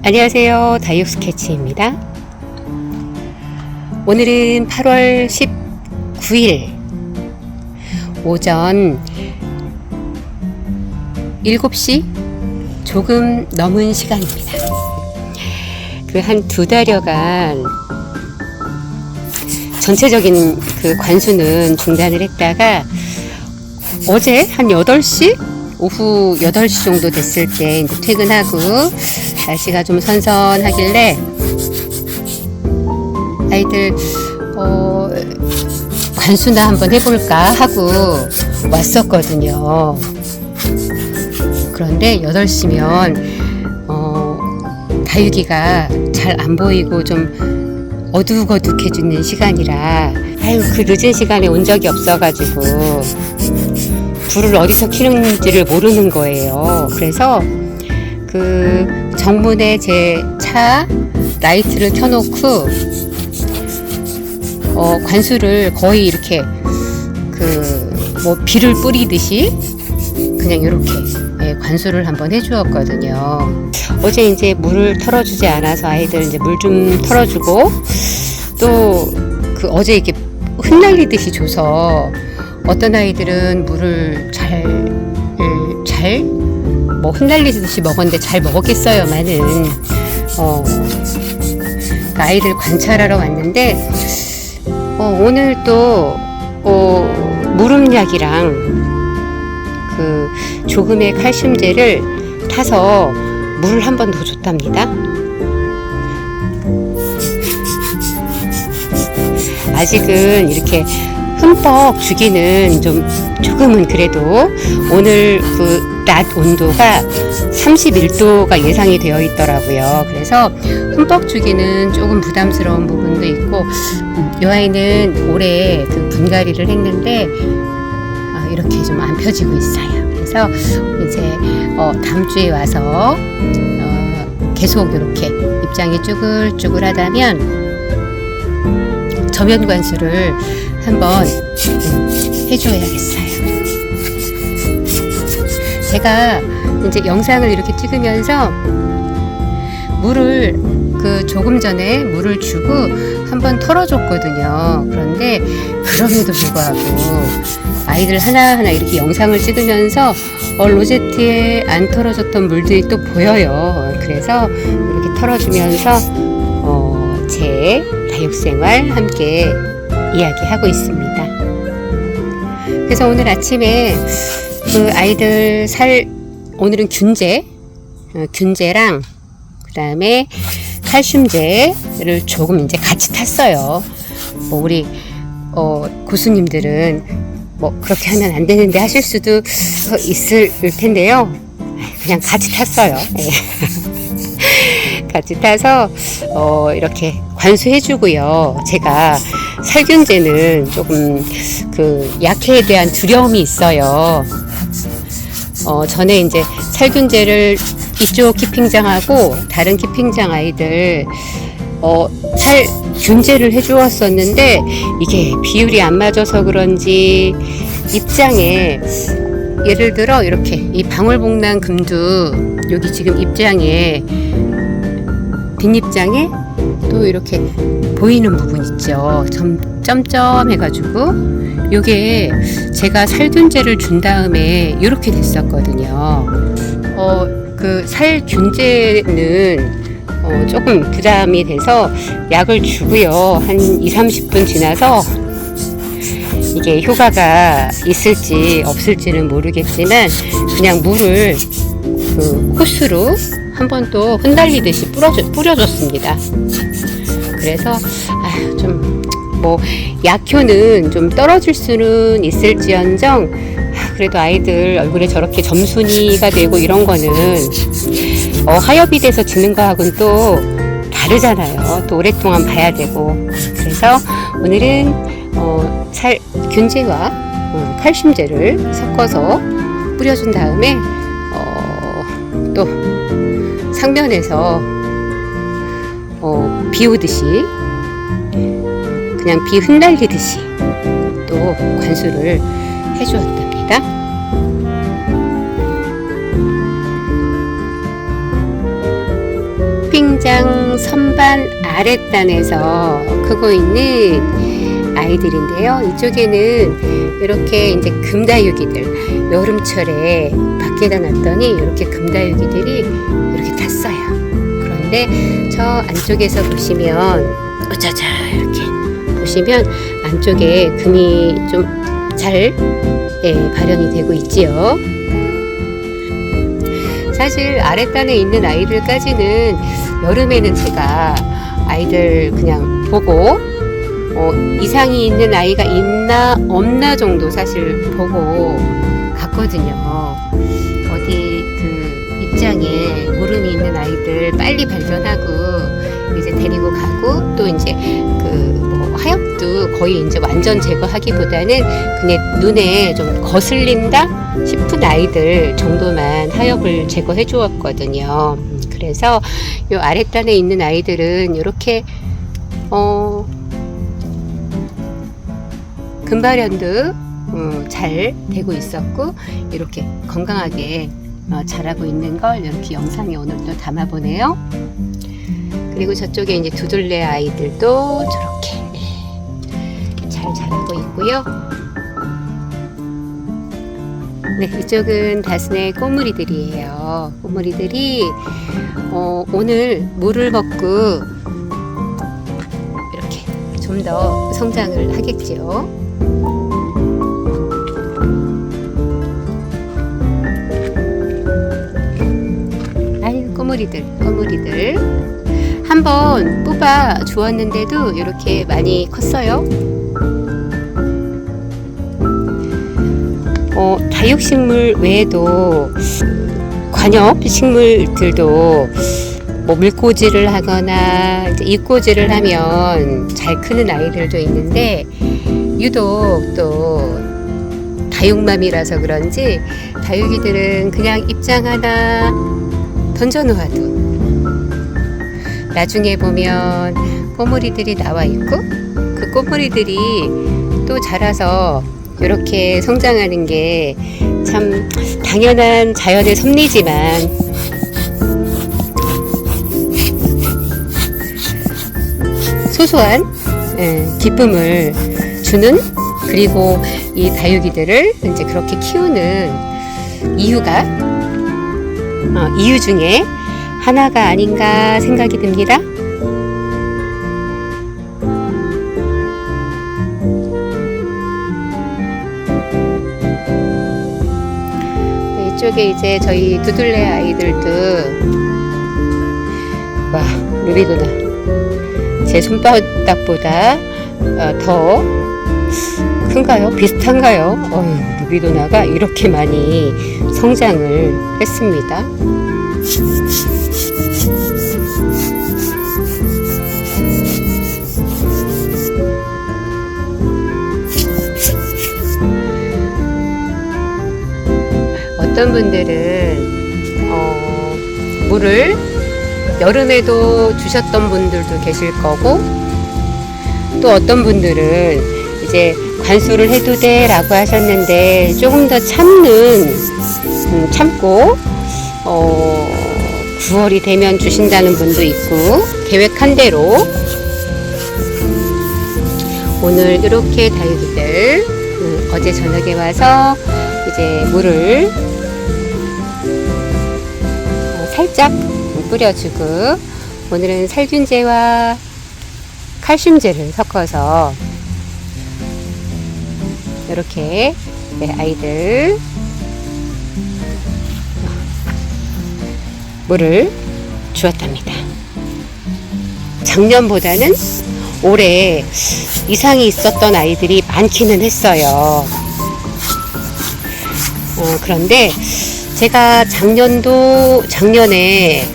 안녕하세요. 다육 스케치입니다. 오늘은 8월 19일 오전 7시 조금 넘은 시간입니다. 그 한 2달여간 전체적인 그 관수는 중단을 했다가 어제 한 8시? 오후 8시 정도 됐을 때 이제 퇴근하고 날씨가 좀 선선하길래 아이들 관수나 한번 해볼까 하고 왔었거든요. 그런데 8시면 다육이가 잘 안 보이고 좀 어둑어둑해지는 시간이라 그 늦은 시간에 온 적이 없어가지고 불을 어디서 켜는지를 모르는 거예요. 그래서 그 정문에 제 차 라이트를 켜놓고 관수를 거의 이렇게 비를 뿌리듯이 그냥 이렇게 관수를 한번 해주었거든요. 어제 이제 물을 털어주지 않아서 아이들 이제 물 좀 털어주고 또 어제 이렇게 흩날리듯이 줘서 어떤 아이들은 물을 잘 흩날리듯이 먹었는데 잘 먹었겠어요만은 아이들 관찰하러 왔는데 오늘 또 무릎약이랑 그 조금의 칼슘제를 타서 물을 한 번 더 줬답니다. 아직은 이렇게 흠뻑 주기는 조금은 그래도 오늘 그 낮 온도가 31도가 예상이 되어 있더라고요. 그래서 흠뻑 주기는 조금 부담스러운 부분도 있고 이 아이는 올해 그 분갈이를 했는데 이렇게 좀 안 펴지고 있어요. 그래서 이제 다음 주에 와서 계속 이렇게 입장이 쭈글쭈글하다면 저면 관수를 한번 해줘야겠어요. 제가 이제 영상을 이렇게 찍으면서 물을 조금 전에 물을 주고 한번 털어줬거든요. 그런데 그럼에도 불구하고 아이들 하나하나 이렇게 영상을 찍으면서 로제트에 안 털어줬던 물들이 또 보여요. 그래서 이렇게 털어주면서 제 다육생활 함께 이야기하고 있습니다. 그래서 오늘 아침에 그 아이들 오늘은 균제랑 그 다음에 칼슘제를 조금 이제 같이 탔어요. 우리 고수님들은 그렇게 하면 안 되는데 하실 수도 있을 텐데요. 그냥 같이 탔어요. 같이 타서 이렇게 관수해주고요. 제가 살균제는 조금 약해에 대한 두려움이 있어요. 전에 이제 살균제를 이쪽 키핑장하고 다른 키핑장 아이들 살균제를 해주었었는데 이게 비율이 안 맞아서 그런지 입장에 예를 들어 이렇게 이 방울복랑 금도 여기 지금 입장에 뒷입장에 또 이렇게 보이는 부분 있죠. 점점 해가지고 요게 제가 살균제를 준 다음에 이렇게 됐었거든요. 그 살균제는 조금 부담이 돼서 약을 주고요. 한 2-30분 지나서 이게 효과가 있을지 없을지는 모르겠지만 그냥 물을 호스로 한 번 또 흩날리듯이 뿌려줬습니다. 그래서 약효는 좀 떨어질 수는 있을지언정 그래도 아이들 얼굴에 저렇게 점순이가 되고 이런 거는 하엽이 돼서 지는 거하고는 또 다르잖아요. 또 오랫동안 봐야 되고. 그래서 오늘은 균제와 칼슘제를 섞어서 뿌려준 다음에 또 상면에서 비 오듯이 그냥 비 흩날리듯이 또 관수를 해주었답니다. 성장 선반 아랫단에서 크고 있는 아이들인데요. 이쪽에는 이렇게 이제 금다육이들, 여름철에 밖에다 놨더니 이렇게 금다육이들이 이렇게 탔어요. 그런데 저 안쪽에서 보시면 어쩌자 이렇게 보시면 안쪽에 금이 좀 잘 발현이 되고 있지요. 사실 아랫단에 있는 아이들까지는 여름에는 제가 아이들 그냥 보고 이상이 있는 아이가 있나 없나 정도 사실 보고 갔거든요. 어디 그 입장에 물음이 있는 아이들 빨리 발견하고 이제 데리고 가고, 또 이제 그 뭐 하엽도 거의 이제 완전 제거하기보다는 그냥 눈에 좀 거슬린다 싶은 아이들 정도만 하엽을 제거해 주었거든요. 그래서 요 아랫단에 있는 아이들은 이렇게 금발현도 잘 되고 있었고, 이렇게 건강하게 자라고 있는 걸 이렇게 영상에 오늘 또 담아보네요. 그리고 저쪽에 이제 두들레 아이들도 저렇게 잘 자라고 있고요. 네, 이쪽은 다스네 꼬물이들이에요. 꼬물이들이 오늘 물을 먹고 이렇게 좀 더 성장을 하겠죠. 아유, 꼬물이들. 한번 뽑아 주었는데도 이렇게 많이 컸어요. 다육식물 외에도 관엽 식물들도 뭐 물꽂이를 하거나 이제 잎꽂이를 하면 잘 크는 아이들도 있는데, 유독 또 다육맘이라서 그런지 다육이들은 그냥 입장 하나 던져 놓아도 나중에 보면 꼬물이들이 나와 있고, 그 꼬물이들이 또 자라서 이렇게 성장하는 게 참 당연한 자연의 섭리지만, 소소한 기쁨을 주는, 그리고 이 다육이들을 이제 그렇게 키우는 이유 중에 하나가 아닌가 생각이 듭니다. 네, 이쪽에 이제 저희 두들레 아이들도, 와, 루비도나 제 손바닥보다 더 큰가요? 비슷한가요? 루비도나가 이렇게 많이 성장을 했습니다. 어떤 분들은 물을 여름에도 주셨던 분들도 계실 거고, 또 어떤 분들은 이제 관수를 해도 돼 라고 하셨는데 조금 더 참고 9월이 되면 주신다는 분도 있고, 계획한 대로 오늘 이렇게 다육이들 어제 저녁에 와서 이제 물을 살짝 뿌려주고, 오늘은 살균제와 칼슘제를 섞어서 이렇게 아이들 물을 주었답니다. 작년보다는 올해 이상이 있었던 아이들이 많기는 했어요. 그런데 제가 작년에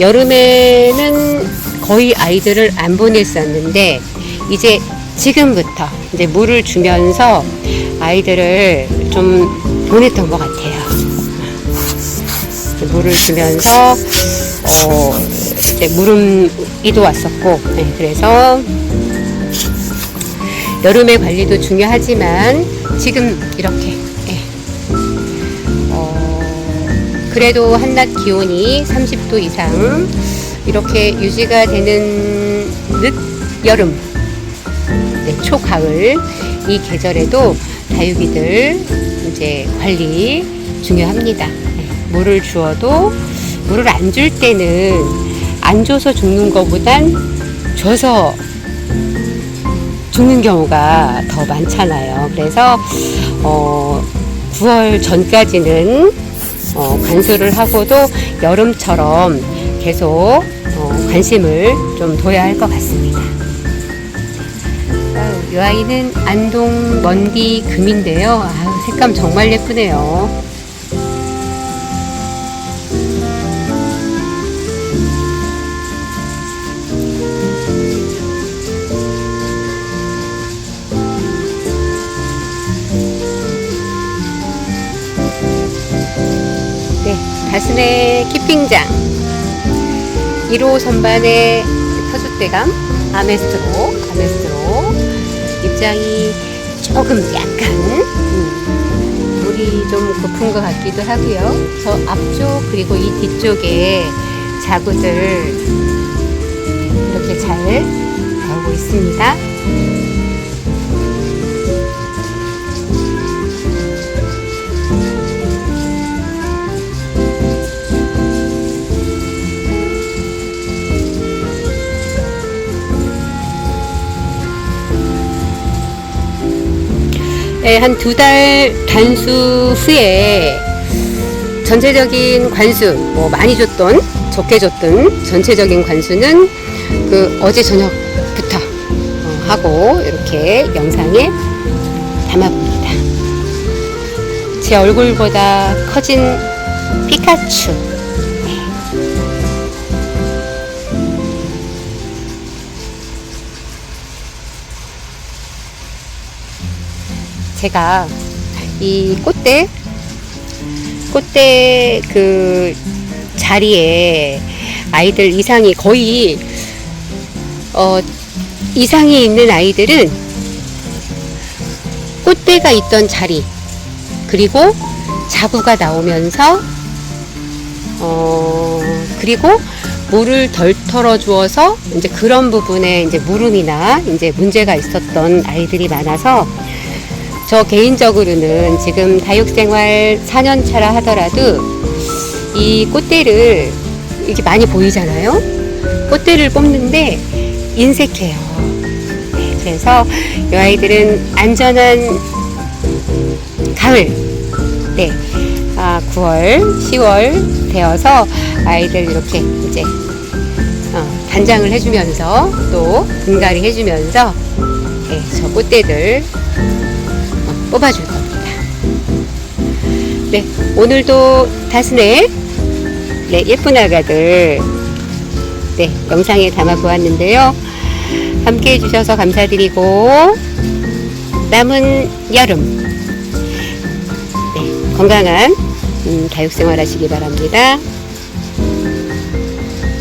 여름에는 거의 아이들을 안 보냈었는데, 이제 지금부터 이제 물을 주면서 아이들을 좀 보냈던 것 같아요. 물을 주면서 이제 물음이도 왔었고, 그래서 여름의 관리도 중요하지만 지금 이렇게 그래도 한낮 기온이 30도 이상 이렇게 유지가 되는 늦 여름, 네, 초가을 이 계절에도 다육이들 이제 관리 중요합니다. 네, 물을 주어도 물을 안 줄 때는 안 줘서 죽는 것보단 줘서 죽는 경우가 더 많잖아요. 그래서 9월 전까지는 관수를 하고도 여름처럼 계속 관심을 좀 둬야 할 것 같습니다. 이 아이는 안동 먼디 금인데요. 색감 정말 예쁘네요. 네, 다스네 키핑장 1호 선반의 터줏대감 아메스트로 입장이 조금 약간 물이 좀 고픈 것 같기도 하고요. 저 앞쪽 그리고 이 뒤쪽에 자구들 이렇게 잘 나오고 있습니다. 네, 한 2달 단수 후에 전체적인 관수, 뭐 많이 줬던, 적게 줬던 전체적인 관수는 그 어제 저녁부터 하고 이렇게 영상에 담아봅니다. 제 얼굴보다 커진 피카츄. 제가 이 꽃대 그 자리에 아이들 이상이 거의 이상이 있는 아이들은 꽃대가 있던 자리 그리고 자구가 나오면서 그리고 물을 덜 털어 주어서 이제 그런 부분에 이제 물음이나 이제 문제가 있었던 아이들이 많아서 저 개인적으로는 지금 다육생활 4년 차라 하더라도 이 꽃대를 이렇게 많이 보이잖아요. 꽃대를 뽑는데 인색해요. 네, 그래서 이 아이들은 안전한 가을, 네, 9월, 10월 되어서 아이들 이렇게 이제 단장을 해주면서 또 분갈이 해주면서 네, 저 꽃대들 뽑아줄 겁니다. 네, 오늘도 다스네 예쁜 아가들 영상에 담아 보았는데요. 함께 해주셔서 감사드리고 남은 여름 건강한 다육생활 하시기 바랍니다.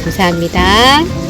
감사합니다.